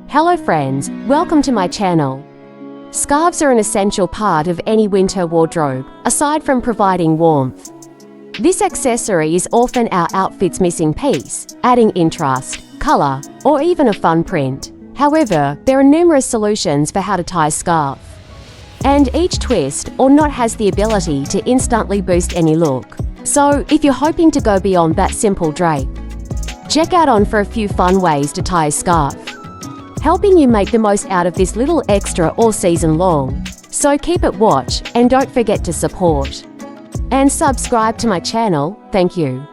Hello friends, welcome to my channel. Scarves are an essential part of any winter wardrobe, aside from providing warmth. This accessory is often our outfit's missing piece, adding interest, color, or even a fun print. However, there are numerous solutions for how to tie a scarf. And each twist or knot has the ability to instantly boost any look. So, if you're hoping to go beyond that simple drape, check out on for a few fun ways to tie a scarf, helping you make the most out of this little extra all season long. So keep it watch and don't forget to support and subscribe to my channel. Thank you.